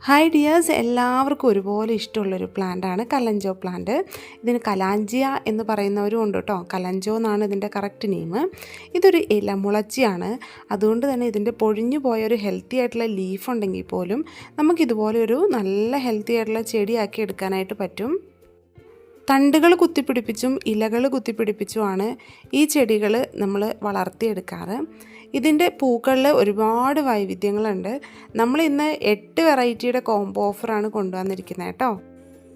Hi dears, എല്ലാവർക്കും ഒരുപോലെ ഇഷ്ടമുള്ളൊരു പ്ലാന്റാണ് കലഞ്ചോ പ്ലാന്റ്. ഇതിന് കലാഞ്ചിയ എന്ന് പറയുന്നവരും ഉണ്ട് കേട്ടോ. കലഞ്ചോ എന്നാണ് ഇതിൻ്റെ കറക്റ്റ് നെയിം. ഇതൊരു ഇലമുളച്ചിയാണ്. അതുകൊണ്ട് തന്നെ ഇതിൻ്റെ പൊഴിഞ്ഞു പോയൊരു ഹെൽത്തി ആയിട്ടുള്ള ലീഫ് ഉണ്ടെങ്കിൽ പോലും നമുക്കിതുപോലെ ഒരു നല്ല ഹെൽത്തി ആയിട്ടുള്ള ചെടിയാക്കി എടുക്കാനായിട്ട് പറ്റും. തണ്ടുകൾ കുത്തിപ്പിടിപ്പിച്ചും ഇലകൾ കുത്തിപ്പിടിപ്പിച്ചുമാണ് ഈ ചെടികൾ നമ്മൾ വളർത്തിയെടുക്കാറ്. ഇതിൻ്റെ പൂക്കളിൽ ഒരുപാട് വൈവിധ്യങ്ങളുണ്ട്. നമ്മൾ ഇന്ന് 8 വെറൈറ്റിയുടെ കോംബോ ഓഫറാണ് കൊണ്ടുവന്നിരിക്കുന്നത് കേട്ടോ.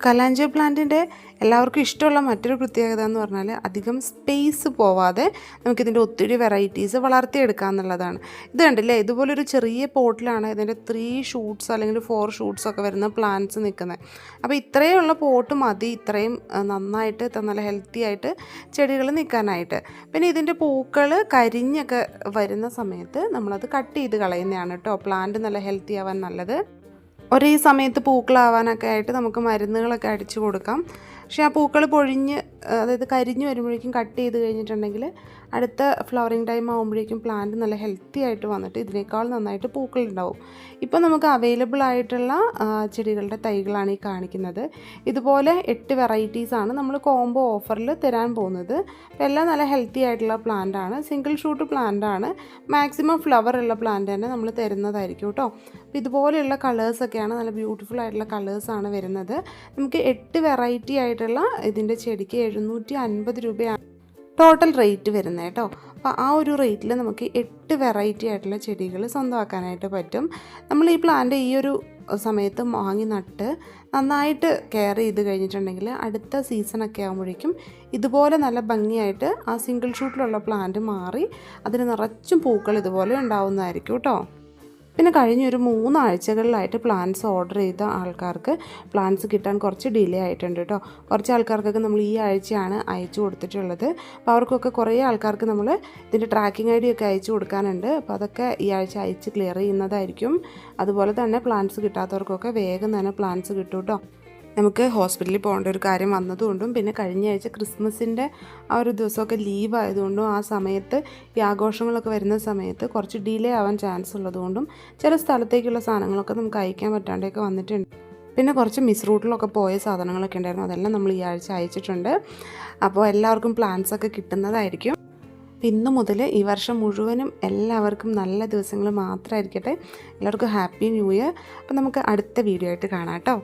കലാഞ്ചോ പ്ലാന്റിൻ്റെ എല്ലാവർക്കും ഇഷ്ടമുള്ള മറ്റൊരു പ്രത്യേകത എന്ന് പറഞ്ഞാൽ അധികം സ്പേസ് പോവാതെ നമുക്കിതിൻ്റെ ഒത്തിരി വെറൈറ്റീസ് വളർത്തിയെടുക്കുക എന്നുള്ളതാണ്. ഇത് കണ്ടില്ലേ, ഇതുപോലൊരു ചെറിയ പോട്ടിലാണ് ഇതിൻ്റെ 3 ഷൂട്ട്സ് അല്ലെങ്കിൽ 4 ഷൂട്ട്സ് ഒക്കെ വരുന്ന പ്ലാന്റ്സ് നിൽക്കുന്നത്. അപ്പോൾ ഇത്രയുള്ള പോട്ട് മതി ഇത്രയും നന്നായിട്ട് നല്ല ഹെൽത്തി ആയിട്ട് ചെടികൾ നിൽക്കാനായിട്ട്. പിന്നെ ഇതിൻ്റെ പൂക്കൾ കരിഞ്ഞൊക്കെ വരുന്ന സമയത്ത് നമ്മളത് കട്ട് ചെയ്ത് കളയുന്നതാണ് കേട്ടോ. പ്ലാന്റ് നല്ല ഹെൽത്തി ആവാൻ നല്ലത്. ഒരേ സമയത്ത് പൂക്കളാവാനൊക്കെ ആയിട്ട് നമുക്ക് മരുന്നുകളൊക്കെ അടിച്ചു കൊടുക്കാം. പക്ഷേ ആ പൂക്കൾ പൊഴിഞ്ഞ് അതായത് കരിഞ്ഞ് വരുമ്പോഴേക്കും കട്ട് ചെയ്ത് കഴിഞ്ഞിട്ടുണ്ടെങ്കിൽ അടുത്ത ഫ്ലവറിങ് ടൈം ആകുമ്പോഴേക്കും പ്ലാന്റ് നല്ല ഹെൽത്തി ആയിട്ട് വന്നിട്ട് ഇതിനേക്കാൾ നന്നായിട്ട് പൂക്കളുണ്ടാവും. ഇപ്പോൾ നമുക്ക് അവൈലബിൾ ആയിട്ടുള്ള ചെടികളുടെ തൈകളാണ് ഈ കാണിക്കുന്നത്. ഇതുപോലെ 8 വെറൈറ്റീസാണ് നമ്മൾ കോംബോ ഓഫറിൽ തരാൻ പോകുന്നത്. എല്ലാം നല്ല ഹെൽത്തി ആയിട്ടുള്ള പ്ലാന്റ് ആണ്. സിംഗിൾ ഷൂട്ട് പ്ലാന്റ് ആണ്. മാക്സിമം ഫ്ലവർ ഉള്ള പ്ലാന്റ് തന്നെ നമ്മൾ തരുന്നതായിരിക്കും കേട്ടോ. അപ്പോൾ ഇതുപോലെയുള്ള കളേഴ്സൊക്കെയാണ്, നല്ല ബ്യൂട്ടിഫുൾ ആയിട്ടുള്ള കളേഴ്സാണ് വരുന്നത്. നമുക്ക് 8 വെറൈറ്റി ആയിട്ടുള്ള ഇതിൻ്റെ ചെടിക്ക് 750 രൂപയാണ് ടോട്ടൽ റേറ്റ് വരുന്നത് കേട്ടോ. അപ്പോൾ ആ ഒരു റേറ്റിൽ നമുക്ക് 8 വെറൈറ്റി ആയിട്ടുള്ള ചെടികൾ സ്വന്തമാക്കാനായിട്ട് പറ്റും. നമ്മൾ ഈ പ്ലാന്റ് ഈ ഒരു സമയത്ത് വാങ്ങി നട്ട് നന്നായിട്ട് കെയർ ചെയ്ത് കഴിഞ്ഞിട്ടുണ്ടെങ്കിൽ അടുത്ത സീസണൊക്കെ ആകുമ്പോഴേക്കും ഇതുപോലെ നല്ല ഭംഗിയായിട്ട് ആ സിംഗിൾ ഷൂട്ടിലുള്ള പ്ലാന്റ് മാറി അതിന് നിറച്ചും പൂക്കൾ ഇതുപോലെ ഉണ്ടാവുന്നതായിരിക്കും കേട്ടോ. പിന്നെ കഴിഞ്ഞൊരു 3 ആഴ്ചകളിലായിട്ട് പ്ലാന്റ്സ് ഓർഡർ ചെയ്ത ആൾക്കാർക്ക് പ്ലാന്റ്സ് കിട്ടാൻ കുറച്ച് ഡിലേ ആയിട്ടുണ്ട് കേട്ടോ. കുറച്ച് ആൾക്കാർക്കൊക്കെ നമ്മൾ ഈ ആഴ്ചയാണ് അയച്ചു കൊടുത്തിട്ടുള്ളത്. അപ്പോൾ അവർക്കൊക്കെ കുറേ ആൾക്കാർക്ക് നമ്മൾ ഇതിൻ്റെ ട്രാക്കിംഗ് ഐ ഡി ഒക്കെ അയച്ചു കൊടുക്കാനുണ്ട്. അപ്പോൾ അതൊക്കെ ഈ ആഴ്ച അയച്ച് ക്ലിയർ ചെയ്യുന്നതായിരിക്കും. അതുപോലെ തന്നെ പ്ലാന്റ്സ് കിട്ടാത്തവർക്കൊക്കെ വേഗം തന്നെ പ്ലാന്റ്സ് കിട്ടും കേട്ടോ. നമുക്ക് ഹോസ്പിറ്റലിൽ പോകേണ്ട ഒരു കാര്യം വന്നതുകൊണ്ടും പിന്നെ കഴിഞ്ഞ ആഴ്ച ക്രിസ്മസിൻ്റെ ആ ഒരു ദിവസമൊക്കെ ലീവ് ആയതുകൊണ്ടും ആ സമയത്ത് ഈ ആഘോഷങ്ങളൊക്കെ വരുന്ന സമയത്ത് കുറച്ച് ഡിലേ ആവാൻ ചാൻസ് ഉള്ളതുകൊണ്ടും ചില സ്ഥലത്തേക്കുള്ള സാധനങ്ങളൊക്കെ നമുക്ക് അയക്കാൻ പറ്റാണ്ടൊക്കെ വന്നിട്ടുണ്ട്. പിന്നെ കുറച്ച് മിസ് റൂട്ടിലൊക്കെ പോയ സാധനങ്ങളൊക്കെ ഉണ്ടായിരുന്നു. അതെല്ലാം നമ്മൾ ഈ ആഴ്ച അയച്ചിട്ടുണ്ട്. അപ്പോൾ എല്ലാവർക്കും പ്ലാൻസൊക്കെ കിട്ടുന്നതായിരിക്കും. ഇന്നു മുതൽ ഈ വർഷം മുഴുവനും എല്ലാവർക്കും നല്ല ദിവസങ്ങൾ മാത്രമായിരിക്കട്ടെ. എല്ലാവർക്കും ഹാപ്പി ന്യൂ ഇയർ. അപ്പോൾ നമുക്ക് അടുത്ത വീഡിയോ ആയിട്ട് കാണാം കേട്ടോ.